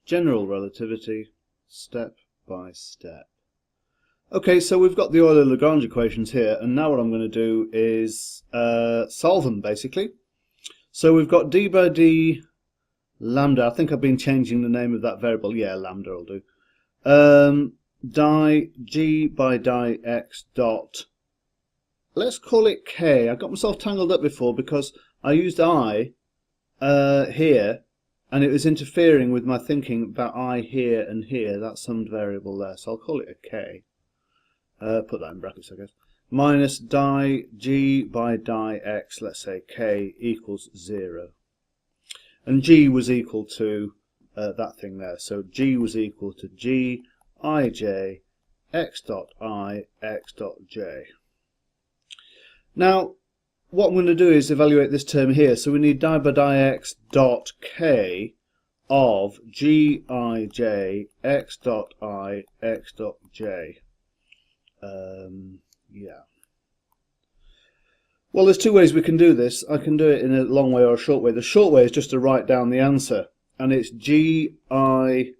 general relativity, step by step. Okay, so we've got the Euler-Lagrange equations here, and now what I'm going to do is solve them, basically. So we've got d by d lambda. I think I've been changing the name of that variable. Yeah, lambda will do. G by x dot, let's call it k. I got myself tangled up before because I used I here, and it was interfering with my thinking about I here and here, that summed variable there, so I'll call it a k. Put that in brackets, I guess. Minus g by x, let's say k equals 0. And g was equal to that thing there, so g was equal to g ij x dot I x dot j. Now what I'm going to do is evaluate this term here, so we need d by x dot k of g ij x dot I x dot j. Yeah. Well, there's two ways we can do this. I can do it in a long way or a short way. The short way is just to write down the answer, and it's g I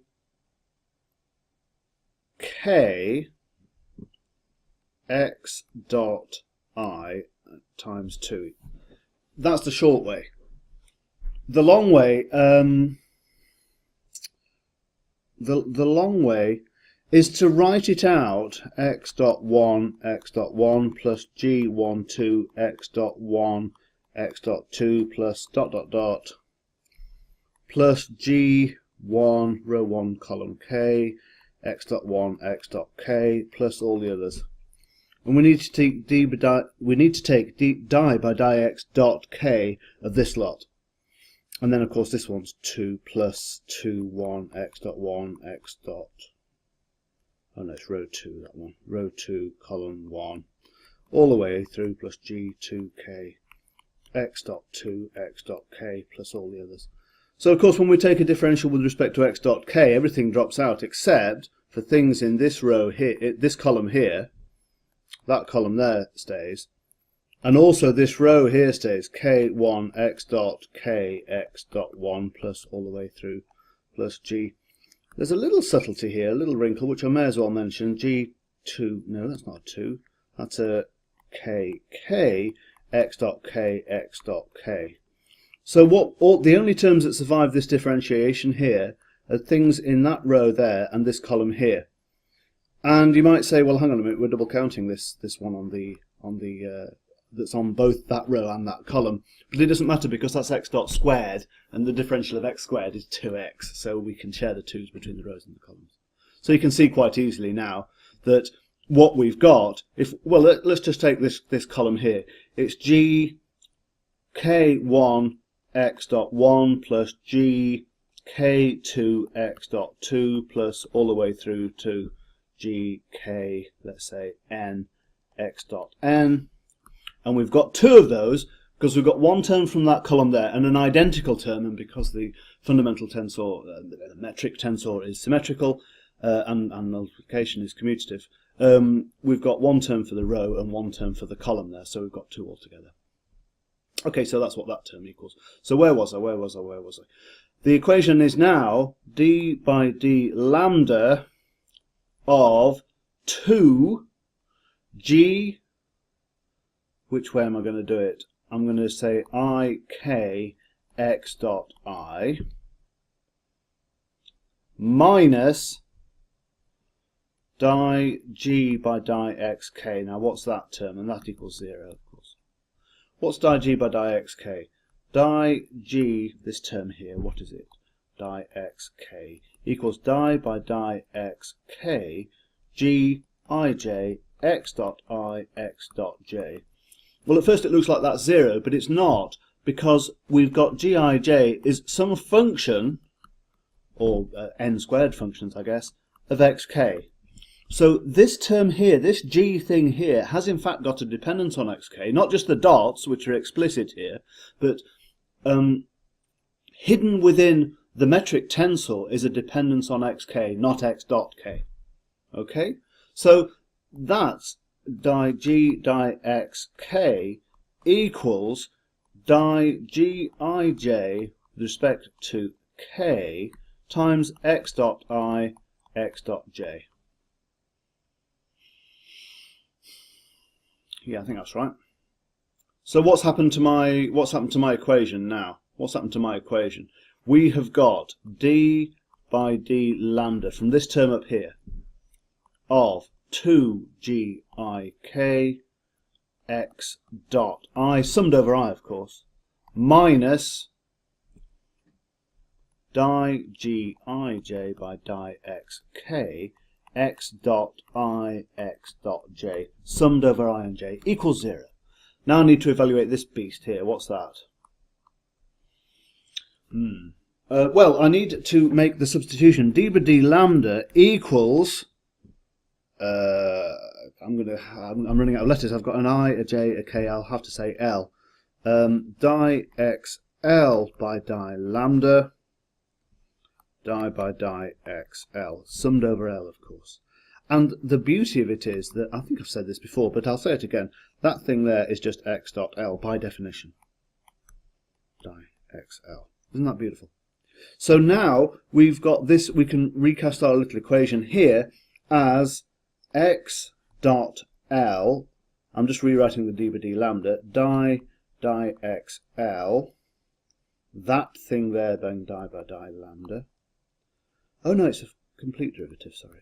k x dot I times 2. That's the short way. The long way, the long way is to write it out, x dot 1 plus g12 x dot 1 x dot 2 plus dot dot dot plus g1 row 1 column k x dot 1 x dot k plus all the others. And we need to take d by x dot k of this lot. And then of course this one's 2 plus 2 1 x dot 1 x dot, oh no, it's row 2, that one, row 2 column 1 all the way through plus g2k x dot 2 x dot k plus all the others. So of course when we take a differential with respect to x dot k, everything drops out except for things in this row here, this column here. That column there stays, and also this row here stays, k1 x dot k x dot 1 plus all the way through plus g. There's a little subtlety here, a little wrinkle, which I may as well mention. g2, no, that's not a 2, that's a k x dot k x dot k. So the only terms that survive this differentiation here are things in that row there and this column here. And you might say, well, hang on a minute, we're double counting this one on the that's on both that row and that column. But it doesn't matter because that's x dot squared, and the differential of x squared is 2x, so we can share the 2's between the rows and the columns. So you can see quite easily now that what we've got, let's just take this column here. It's g k1 x dot 1 plus g k2 x dot 2 plus all the way through to g k, let's say, n x dot n. And we've got two of those because we've got one term from that column there and an identical term, and because the fundamental tensor, the metric tensor is symmetrical and multiplication is commutative, we've got one term for the row and one term for the column there, so we've got two altogether. Okay, so that's what that term equals. So where was I? The equation is now d by d lambda of 2 g, which way am I going to do it? I'm going to say I k x dot I minus g by x k. Now what's that term? And that equals 0, of course. What's g by x k? G, this term here, what is it? x k equals by x k g ij x dot I x dot j. Well, at first it looks like that's 0, but it's not, because we've got gij is some function, or n squared functions, I guess, of xk. So this term here, this g thing here, has in fact got a dependence on xk, not just the dots, which are explicit here, but hidden within the metric tensor is a dependence on xk, not x dot k. Okay? So that's g xk equals gij with respect to k times x dot I, x dot j. Yeah, I think that's right. So what's happened to my equation now? What's happened to my equation? We have got d by d lambda from this term up here of 2gik x dot I, summed over I of course, minus di gij by di xk x dot I x dot j, summed over I and j, equals 0. Now I need to evaluate this beast here. What's that? Well, I need to make the substitution. D by d lambda equals... I'm running out of letters. I've got an I, a j, a k. I'll have to say L. Di xl by di lambda, di by di xl, summed over L, of course. And the beauty of it is that, I think I've said this before, but I'll say it again, that thing there is just x dot L by definition. Di xl. Isn't that beautiful? So now we've got this, we can recast our little equation here as x dot L, I'm just rewriting the d by d lambda, di xl, that thing there being di by di lambda. Oh no, it's a complete derivative, sorry.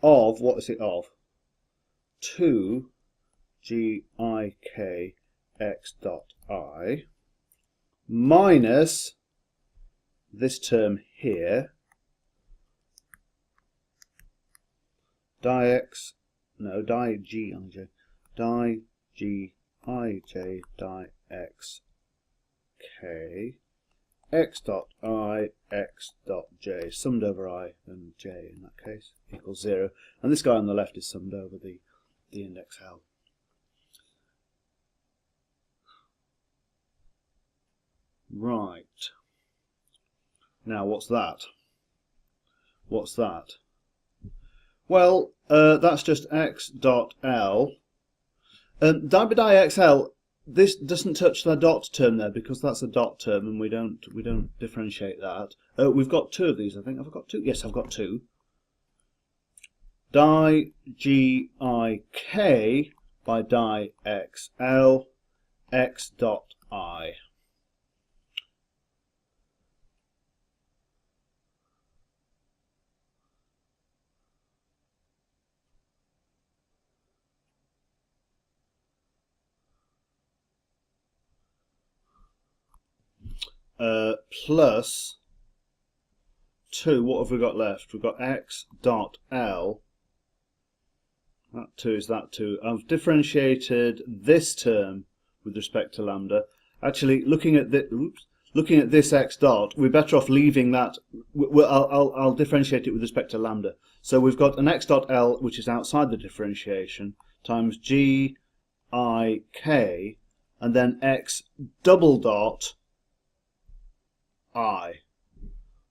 Of, what is it of? 2 gik x dot I minus this term here, di gij di xk x dot I x dot j, summed over I and j in that case, equals 0. And this guy on the left is summed over the index L. Right. Now what's that? What's that? Well, that's just x dot L. Di by di xl, this doesn't touch the dot term there because that's a dot term and we don't differentiate that. We've got two of these, I think. Have I got two? Yes, I've got two. Di gik by di xl x dot I. Plus 2, what have we got left? We've got x dot L, that 2 is that 2. I've differentiated this term with respect to lambda. Actually, looking at this x dot, we're better off leaving that. I'll differentiate it with respect to lambda. So we've got an x dot L, which is outside the differentiation, times gik, and then x double dot I.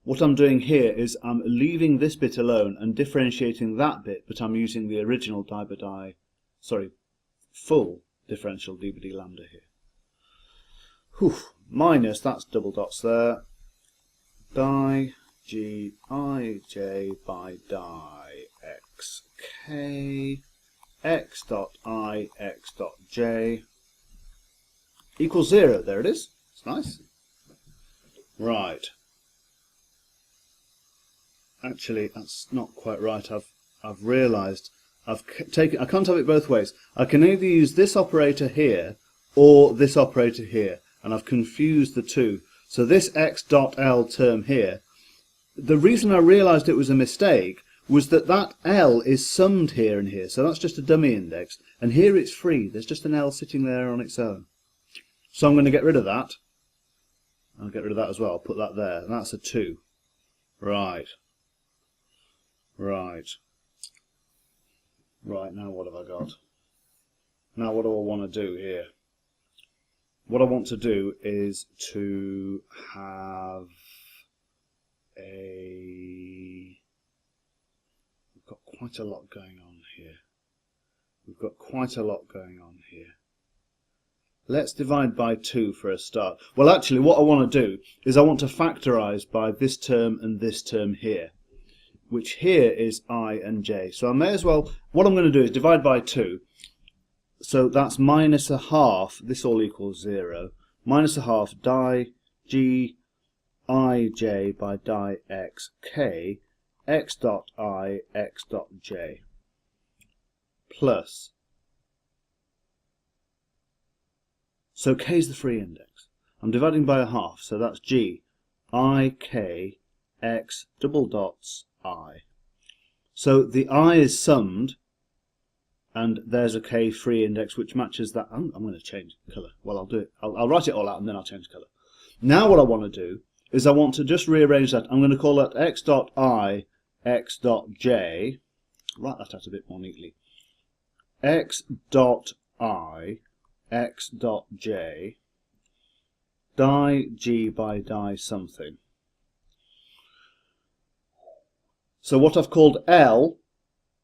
What I'm doing here is I'm leaving this bit alone and differentiating that bit, but I'm using the original full differential d by d lambda here. Whew. Minus, that's double dots there, di gij by di xk x dot I x dot j equals 0. There it is. It's nice. Right. Actually, that's not quite right. I've realised I can't have it both ways. I can either use this operator here or this operator here, and I've confused the two. So this x dot L term here, the reason I realised it was a mistake was that L is summed here and here, so that's just a dummy index, and here it's free. There's just an L sitting there on its own. So I'm going to get rid of that. I'll get rid of that as well. I'll put that there, and that's a 2. Right. Right. Right, now what have I got? Now what do I want to do here? What I want to do is to have we've got quite a lot going on here. We've got quite a lot going on here. Let's divide by 2 for a start. Well, actually, what I want to do is I want to factorise by this term and this term here, which here is I and j. So I may as well, what I'm going to do is divide by 2. So that's minus a half, this all equals 0. Minus a half di g ij by di x k x dot I x dot j plus. So k is the free index. I'm dividing by a half, so that's g I k x double dots I. So the I is summed, and there's a k free index which matches that. I'm going to change colour. Well, I'll do it. I'll write it all out and then I'll change colour. Now what I want to do is I want to just rearrange that. I'm going to call that x dot I x dot j. Write that out a bit more neatly. X dot I x dot j di g by di something. So what I've called L,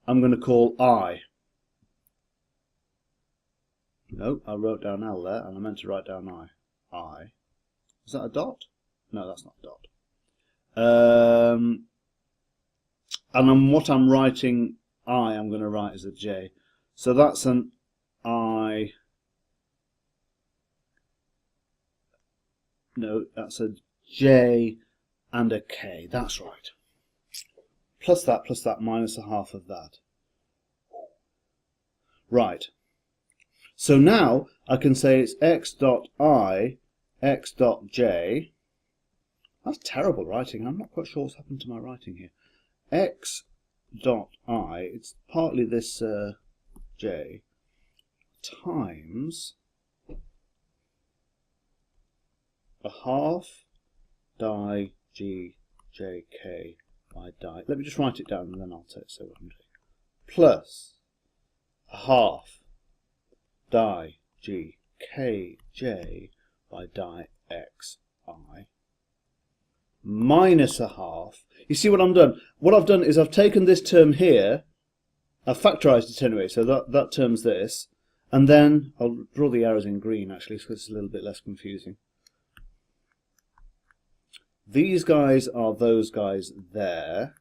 I'm going to call I. No, I wrote down L there, and I meant to write down I. I. Is that a dot? No, that's not a dot. And what I'm writing I'm going to write as a J. So that's an I. No, that's a J and a K. That's right. Plus that, minus a half of that. Right. So now I can say it's x dot I, x dot j. That's terrible writing. I'm not quite sure what's happened to my writing here. X dot I, it's partly this j, times a half di g j k by di. Let me just write it down and then I'll say what I'm doing. Plus a half di g k j by di x I minus a half. You see what I'm done? What I've done is I've taken this term here, I've factorised it anyway, so that term's this, and then I'll draw the arrows in green actually so it's a little bit less confusing. These guys are those guys there,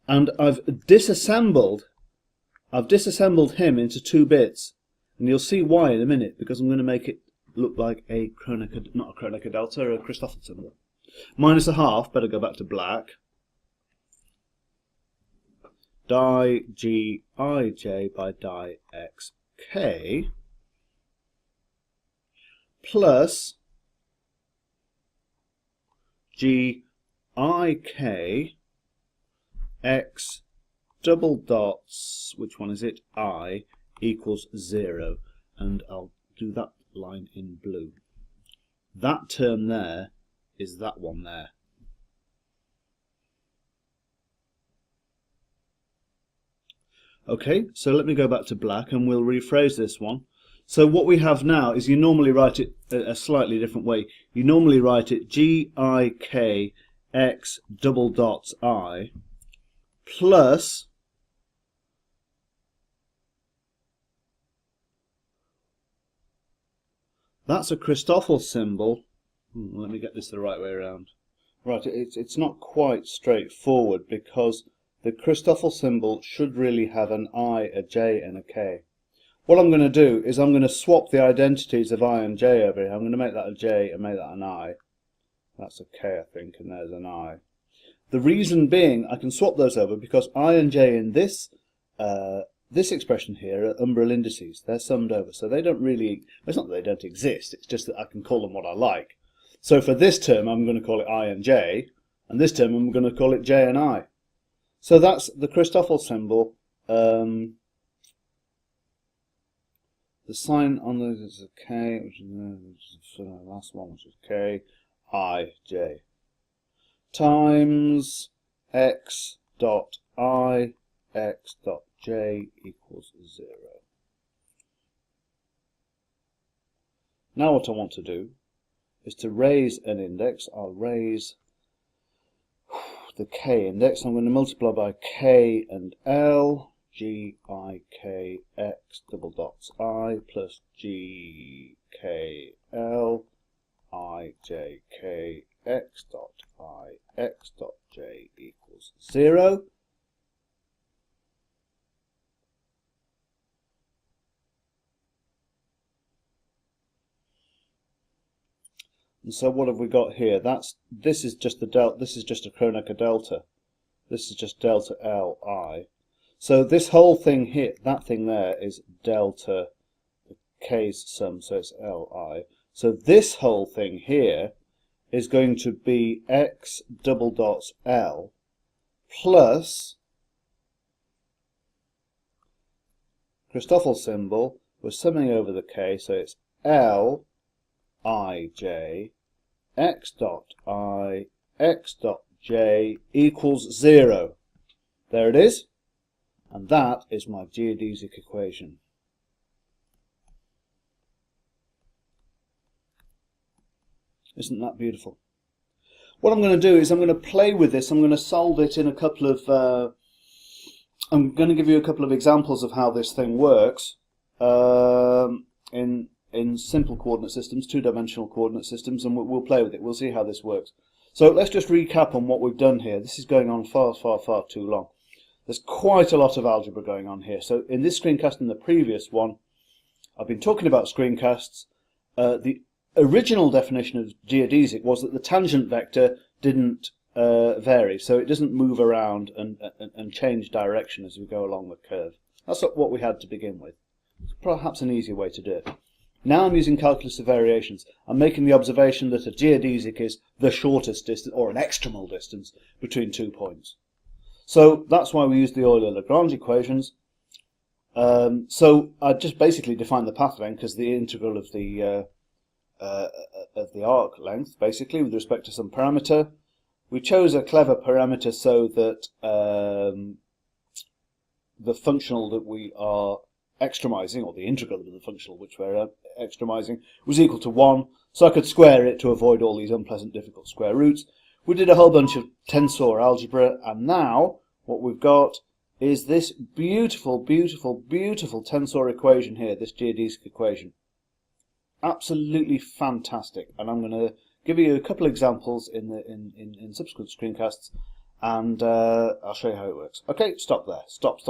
and I've disassembled him into 2 bits, and you'll see why in a minute, because I'm going to make it look like a not a Kronecker delta, a Christoffel symbol. Minus a half, better go back to black, di g I j by di x k plus g I k x double dots, which one is it, I, equals 0, and I'll do that line in blue. That term there is that one there. Okay, so let me go back to black and we'll rephrase this one. So what we have now is you normally write it a slightly different way. You normally write it g I k x double dots I plus that's a Christoffel symbol. Let me get this the right way around. Right, it's not quite straightforward because the Christoffel symbol should really have an I, a J and a K. What I'm going to do is I'm going to swap the identities of I and J over here. I'm going to make that a J and make that an I. That's a K, I think, and there's an I. The reason being I can swap those over because I and J in this this expression here are umbral indices. They're summed over, so they don't really, it's not that they don't exist, it's just that I can call them what I like. So for this term I'm going to call it I and J, and this term I'm going to call it J and I. So that's the Christoffel symbol. The sign on this is a K, which is the last one, which is K, I, J, times x dot I, x dot j equals 0. Now what I want to do is to raise an index. I'll raise the k index. I'm going to multiply by k and l. gikx double dots I plus gkl ijk x dot I x dot j equals 0. And so what have we got here? This is just a Kronecker delta. This is just delta Li. So this whole thing here, that thing there, is delta k's sum, so it's Li. So this whole thing here is going to be x double dots L plus Christoffel symbol, we're summing over the k, so it's L ij x dot I x dot j equals 0. There it is, and that is my geodesic equation. Isn't that beautiful? What I'm going to do is I'm going to play with this. I'm going to solve it in a couple of I'm going to give you a couple of examples of how this thing works in simple coordinate systems, two-dimensional coordinate systems, and we'll play with it. We'll see how this works. So let's just recap on what we've done here. This is going on far too long. There's quite a lot of algebra going on here. So in this screencast and the previous one, I've been talking about screencasts. The original definition of geodesic was that the tangent vector didn't vary, so it doesn't move around and change direction as we go along the curve. That's what we had to begin with. Perhaps an easier way to do it. Now I'm using calculus of variations. I'm making the observation that a geodesic is the shortest distance, or an extremal distance, between 2 points. So that's why we use the Euler-Lagrange equations. So I just basically define the path length as the integral of the arc length, basically, with respect to some parameter. We chose a clever parameter so that the functional that we are extremizing, or the integral of the functional which we're extremizing, was equal to 1, so I could square it to avoid all these unpleasant difficult square roots. We did a whole bunch of tensor algebra, and now what we've got is this beautiful tensor equation here, this geodesic equation. Absolutely fantastic, and I'm going to give you a couple of examples in subsequent screencasts, and I'll show you how it works. Okay, stop there. Stop.